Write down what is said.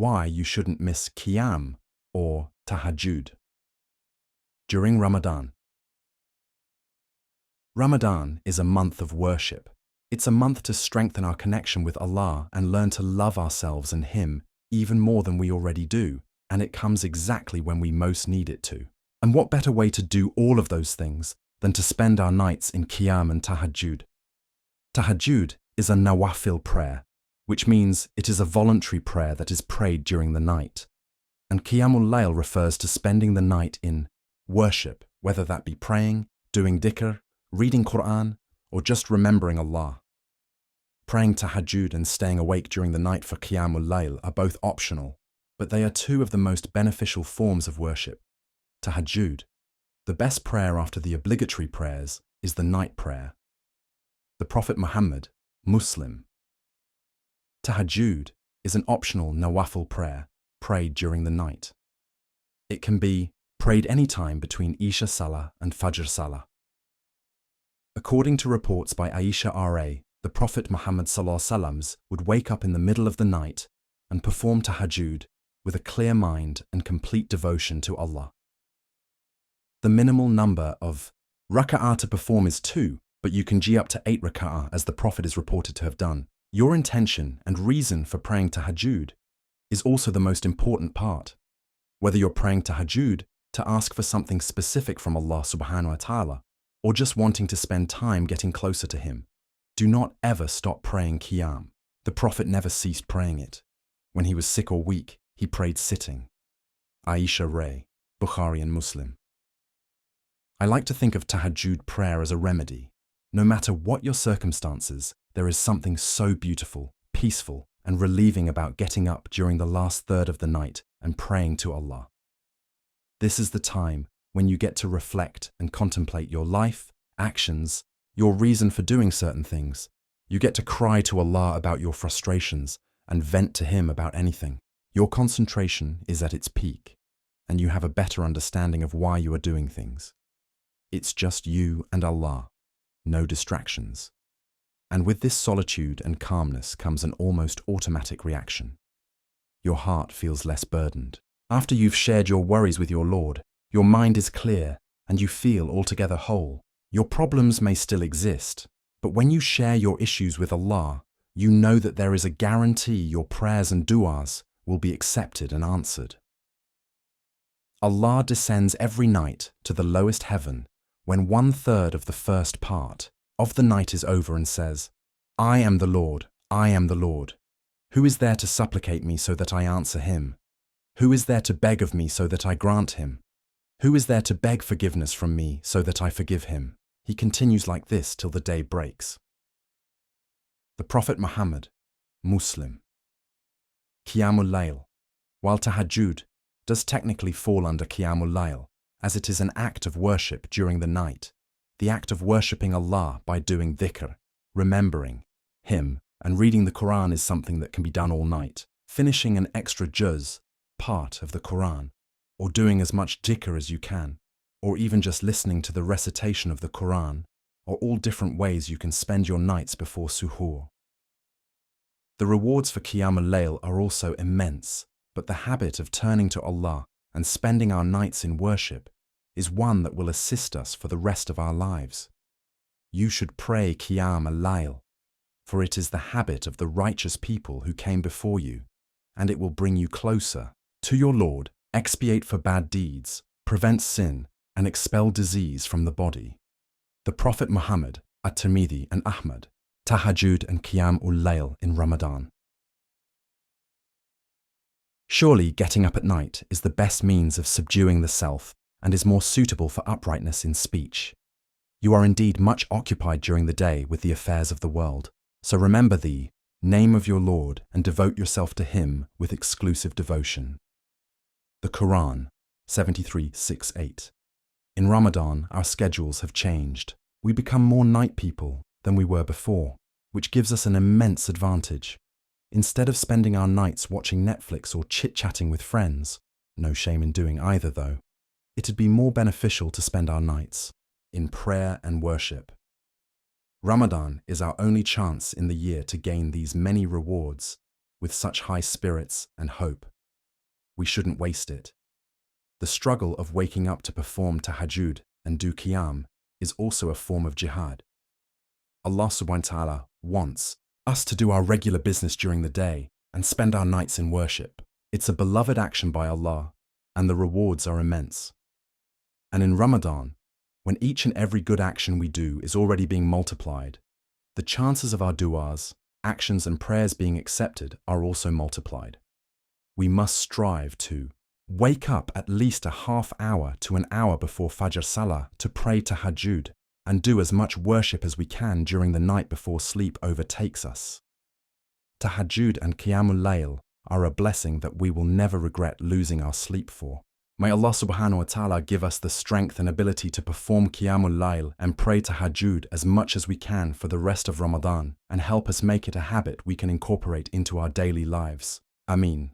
why you shouldn't miss Qiyam or Tahajjud during Ramadan. Ramadan is a month of worship. It's a month to strengthen our connection with Allah and learn to love ourselves and Him even more than we already do, and it comes exactly when we most need it to. And what better way to do all of those things than to spend our nights in Qiyam and Tahajjud? Tahajjud is a nawafil prayer, which means it is a voluntary prayer that is prayed during the night. And Qiyamul Layl refers to spending the night in worship, whether that be praying, doing dhikr, reading Quran, or just remembering Allah. Praying Tahajjud and staying awake during the night for Qiyamul Layl are both optional, but they are two of the most beneficial forms of worship. Tahajjud, the best prayer after the obligatory prayers, is the night prayer. The Prophet Muhammad, Muslim. Tahajjud is an optional nawafil prayer prayed during the night. It can be prayed any time between Isha Salah and Fajr Salah. According to reports by Aisha R.A., the Prophet Muhammad ﷺ would wake up in the middle of the night and perform Tahajjud with a clear mind and complete devotion to Allah. The minimal number of raka'ah to perform is 2, but you can up to 8 raka'ah as the Prophet is reported to have done. Your intention and reason for praying Tahajjud is also the most important part. Whether you're praying Tahajjud to ask for something specific from Allah subhanahu wa ta'ala, or just wanting to spend time getting closer to Him, do not ever stop praying Qiyam. The Prophet never ceased praying it. When he was sick or weak, he prayed sitting. Aisha Ray, Bukhari and Muslim. I like to think of Tahajjud prayer as a remedy. No matter what your circumstances, there is something so beautiful, peaceful, and relieving about getting up during the last third of the night and praying to Allah. This is the time when you get to reflect and contemplate your life, actions, your reason for doing certain things. You get to cry to Allah about your frustrations and vent to Him about anything. Your concentration is at its peak, and you have a better understanding of why you are doing things. It's just you and Allah, no distractions. And with this solitude and calmness comes an almost automatic reaction. Your heart feels less burdened. After you've shared your worries with your Lord, your mind is clear and you feel altogether whole. Your problems may still exist, but when you share your issues with Allah, you know that there is a guarantee your prayers and du'as will be accepted and answered. Allah descends every night to the lowest heaven when 1/3 of the first part of the night is over and says, I am the Lord, I am the Lord. Who is there to supplicate me so that I answer him? Who is there to beg of me so that I grant him? Who is there to beg forgiveness from me so that I forgive him? He continues like this till the day breaks. The Prophet Muhammad, Muslim. Qiyamul Layl, while Tahajjud does technically fall under Qiyamul Layl, as it is an act of worship during the night, the act of worshipping Allah by doing dhikr, remembering Him, and reading the Quran is something that can be done all night. Finishing an extra juz, part of the Quran, or doing as much dhikr as you can, or even just listening to the recitation of the Quran, are all different ways you can spend your nights before suhoor. The rewards for Qiyamul Layl are also immense, but the habit of turning to Allah and spending our nights in worship is one that will assist us for the rest of our lives. You should pray Qiyamul Layl, for it is the habit of the righteous people who came before you, and it will bring you closer to your Lord, expiate for bad deeds, prevent sin, and expel disease from the body. The Prophet Muhammad, At-Tirmidhi and Ahmad, Tahajjud and Qiyamul Layl in Ramadan. Surely getting up at night is the best means of subduing the self and is more suitable for uprightness in speech. You are indeed much occupied during the day with the affairs of the world, so remember the name of your Lord and devote yourself to Him with exclusive devotion. The Quran, 73:6-8. In Ramadan, our schedules have changed. We become more night people than we were before, which gives us an immense advantage. Instead of spending our nights watching Netflix or chit-chatting with friends, no shame in doing either though, it'd be more beneficial to spend our nights in prayer and worship. Ramadan is our only chance in the year to gain these many rewards, with such high spirits and hope. We shouldn't waste it. The struggle of waking up to perform Tahajjud and do Qiyam is also a form of jihad. Allah subhanahu wa ta'ala wants us to do our regular business during the day and spend our nights in worship. It's a beloved action by Allah, and the rewards are immense. And in Ramadan, when each and every good action we do is already being multiplied, the chances of our du'as, actions and prayers being accepted are also multiplied. We must strive to wake up at least a half hour to an hour before Fajr Salah to pray Tahajjud and do as much worship as we can during the night before sleep overtakes us. Tahajjud and Qiyamul Layl are a blessing that we will never regret losing our sleep for. May Allah subhanahu wa ta'ala give us the strength and ability to perform Qiyamul Layl and pray Tahajjud as much as we can for the rest of Ramadan and help us make it a habit we can incorporate into our daily lives. Ameen.